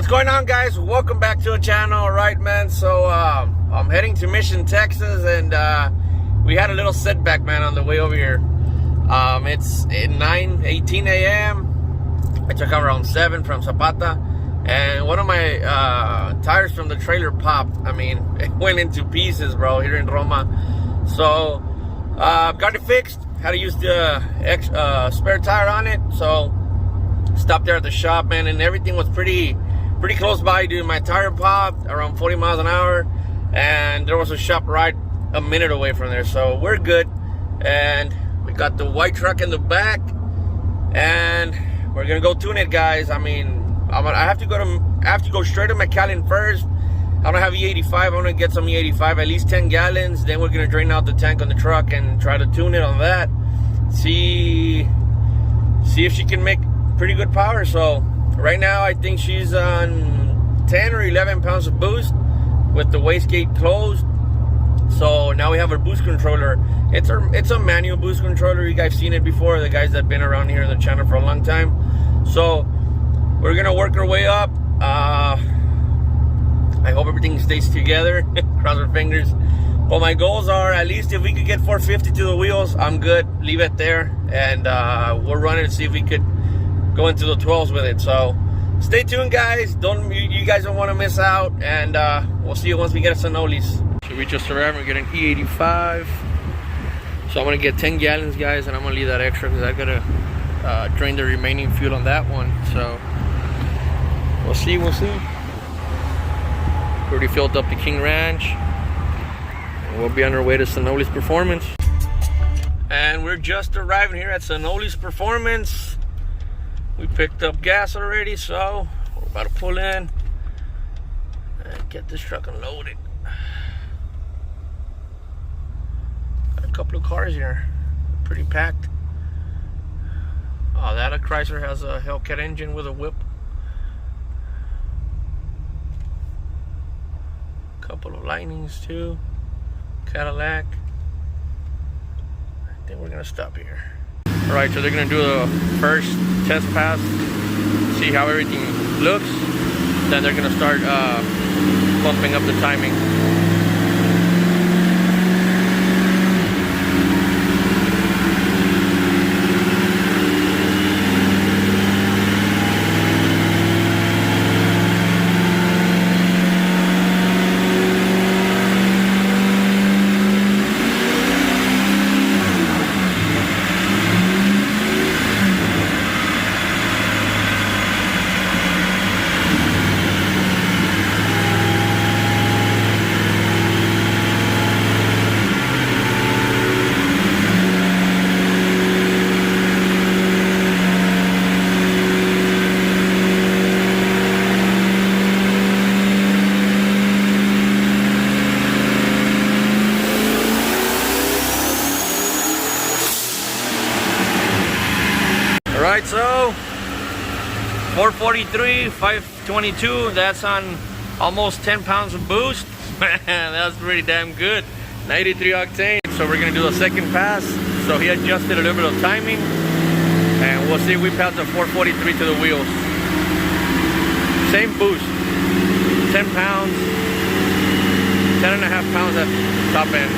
What's going on, guys? Welcome back to the channel. All right, man, so I'm heading to Mission, Texas, and we had a little setback, man, on the way over here. It's 9:18 a.m. I took off around 7 from Zapata, and one of my tires from the trailer popped. I mean, it went into pieces, bro, here in Roma. So got it fixed. Had to use the spare tire on it, so stopped there at the shop, man, and everything was pretty close by, dude. My tire popped around 40 miles an hour, and there was a shop right a minute away from there, so we're good. And we got the white truck in the back, and we're gonna go tune it, guys. I mean, I have to go straight to McAllen first. I don't have E85. I'm gonna get some E85, at least 10 gallons. Then we're gonna drain out the tank on the truck and try to tune it on that. See if she can make pretty good power. So right now I think she's on 10 or 11 pounds of boost with the wastegate closed. So now we have our boost controller. It's a manual boost controller. You guys seen it before, the guys that have been around here on the channel for a long time. So we're gonna work our way up. I hope everything stays together. Cross our fingers. But my goals are, at least if we could get 450 to the wheels, I'm good. Leave it there, and we'll run it and see if we could go into the 12s with it. So stay tuned, guys. You guys don't want to miss out, and we'll see you once we get to Sanolis. So we just arrived. We're getting E85. So I'm gonna get 10 gallons, guys, and I'm gonna leave that extra because I gotta drain the remaining fuel on that one. So we'll see. Already filled up the King Ranch, and we'll be on our way to Sanolis Performance. And we're just arriving here at Sanolis Performance. We picked up gas already, so we're about to pull in and get this truck unloaded. Got a couple of cars here, pretty packed. Oh, that Chrysler has a Hellcat engine with a whip. Couple of Lightnings too, Cadillac. I think we're gonna stop here. All right, so they're gonna do the first test pass, see how everything looks. Then they're gonna start bumping up the timing. Alright, so 443, 522, that's on almost 10 pounds of boost. Man, that's pretty damn good. 93 octane. So we're gonna do a second pass. So he adjusted a little bit of timing, and we'll see if we pass the 443 to the wheels. Same boost, 10 pounds, 10.5 pounds at top end.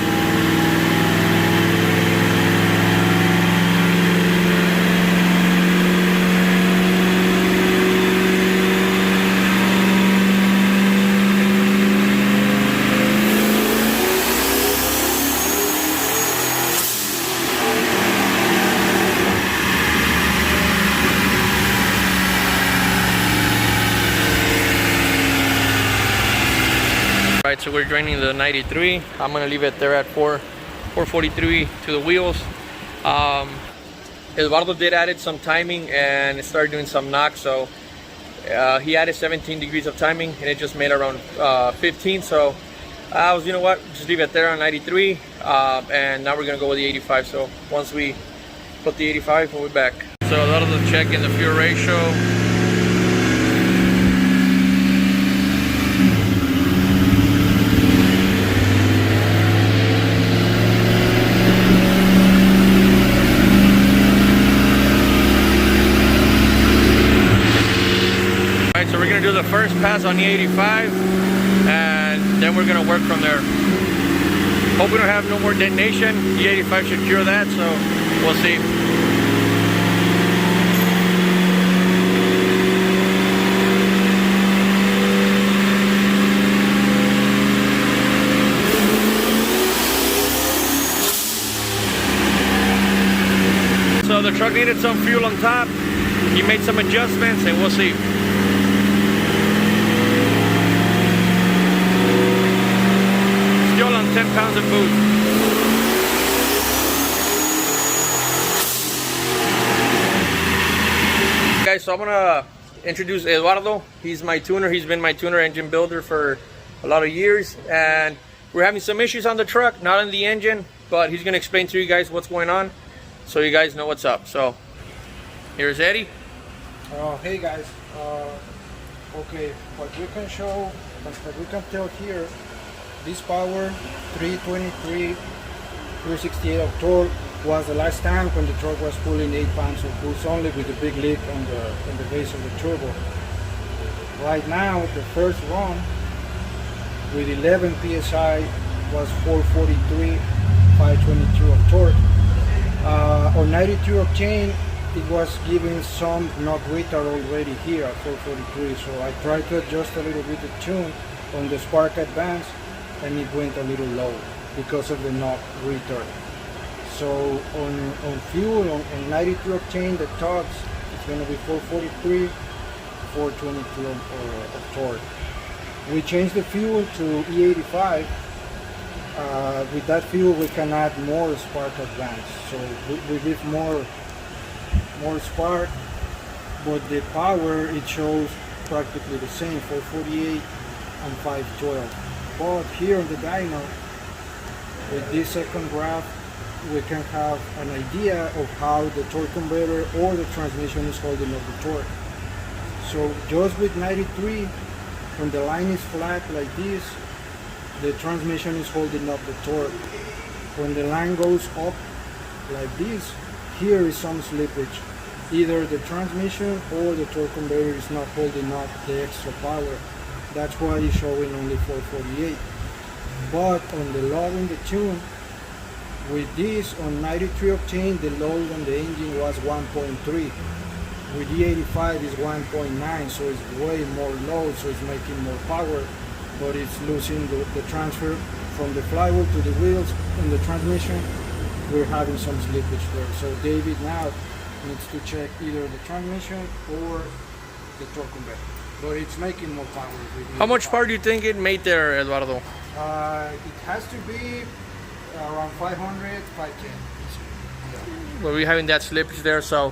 Alright, so we're draining the 93. I'm gonna leave it there at 443 to the wheels. Eduardo did added some timing and it started doing some knock, so he added 17 degrees of timing and it just made around 15. So I was, you know what, just leave it there on 93, and now we're gonna go with the 85. So once we put the 85, we'll be back. So a lot of the check in the fuel ratio. do the first pass on E85, and then we're gonna work from there. Hope we don't have no more detonation. E85 should cure that, so we'll see. So the truck needed some fuel on top. He made some adjustments, and we'll see. Still on 10 pounds of boost. Guys, so I'm gonna introduce Eduardo. He's my tuner. He's been my tuner, engine builder for a lot of years, and we're having some issues on the truck, not in the engine, but he's gonna explain to you guys what's going on, so you guys know what's up. So here's Eddie. Hey guys, okay, what we can show, what we can tell here, this power 323 368 of torque was the last time when the truck was pulling 8 pounds of boost only with a big leak on the base of the turbo. Right now the first run with 11 psi was 443 522 of torque. On 92 octane it was giving some knock retard already here at 443, so I tried to adjust a little bit the tune on the spark advance, and it went a little low because of the knock retard. So on fuel, on 92 octane, the tops, it's going to be 443, 422 of torque. We changed the fuel to E85. With that fuel we can add more spark advance, so we give more spark, but the power it shows practically the same, 448 and 512. But here on the dyno, with this second graph, we can have an idea of how the torque converter or the transmission is holding up the torque. So just with 93, when the line is flat like this, the transmission is holding up the torque. When the line goes up like this, here is some slippage. Either the transmission or the torque converter is not holding up the extra power. That's why it's showing only 448. But on the load in the tune, with this on 93 octane, the load on the engine was 1.3. With E85 is 1.9, so it's way more load, so it's making more power, but it's losing the transfer from the flywheel to the wheels and the transmission. We're having some slippage there. So David now needs to check either the transmission or the torque converter. But it's making more power. How much power do you think it made there, Eduardo? It has to be around 500, 510. Yeah. Well, we're having that slippage there, so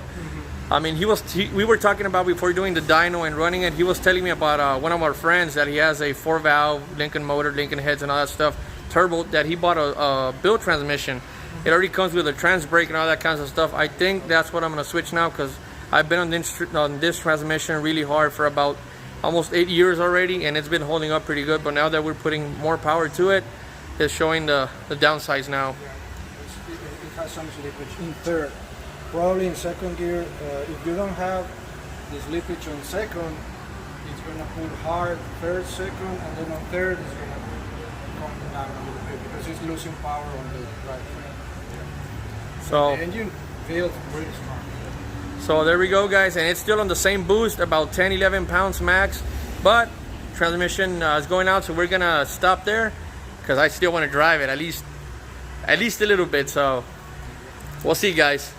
I mean, we were talking about before doing the dyno and running it. He was telling me about one of our friends that he has a 4-valve Lincoln motor, Lincoln heads and all that stuff, turbo, that he bought a build transmission. It already comes with a trans brake and all that kinds of stuff. I think that's what I'm gonna switch now, because I've been on this transmission really hard for about almost 8 years already, and it's been holding up pretty good. But now that we're putting more power to it, it's showing the downsides now. Yeah, it has some slippage in third. Probably in second gear, if you don't have the slippage on second, it's gonna pull hard first, second, and then on third it's gonna come down a little bit because it's losing power on the right frame. So the engine feels pretty strong. So there we go, guys, and it's still on the same boost, about 10-11 pounds max, but transmission is going out, so we're gonna stop there because I still want to drive it at least a little bit. So we'll see, guys.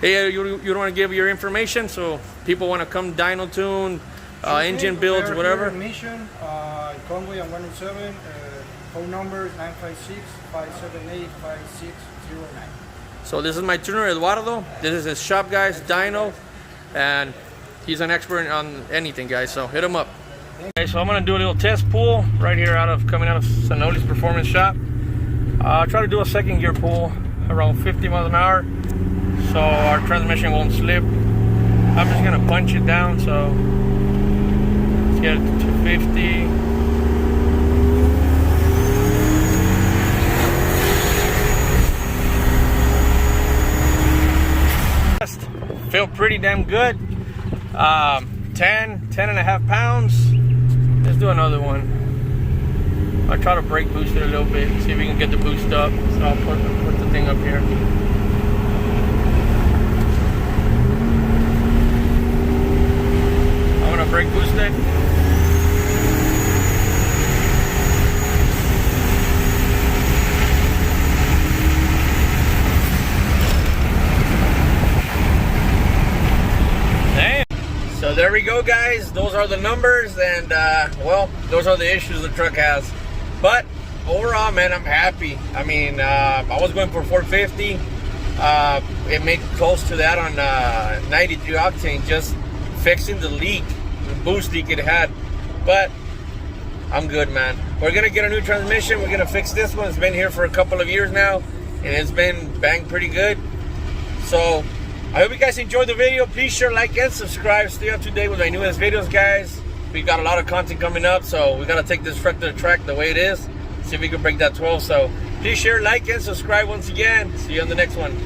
Hey, you don't want to give your information, so people want to come dyno tune, engine builds, whatever. Mission, Conway on 107. Phone number 956-578-5609. So this is my tuner, Eduardo. This is his shop, guys, Dyno, and he's an expert on anything, guys. So hit him up. Okay, so I'm gonna do a little test pull right here coming out of Sanoli's Performance Shop. Try to do a second gear pull around 50 miles an hour, so our transmission won't slip. I'm just gonna punch it down, so let's get it to 250. Feel pretty damn good. 10 10.5 pounds. Let's do another one. I'll try to brake boost it a little bit, see if we can get the boost up. So I'll put the thing up here. I'm gonna brake boost it. So there we go, guys. Those are the numbers, and well, those are the issues the truck has. But overall, man, I'm happy. I mean, I was going for 450. It made close to that on 93 octane, just fixing the leak, the boost leak it had. But I'm good, man. We're gonna get a new transmission. We're gonna fix this one. It's been here for a couple of years now, and it's been banged pretty good. So I hope you guys enjoyed the video. Please share, like, and subscribe. Stay up to date with my newest videos, guys. We got a lot of content coming up, so we gotta take this truck to the track the way it is. See if we can break that 12. So please share, like, and subscribe once again. See you on the next one.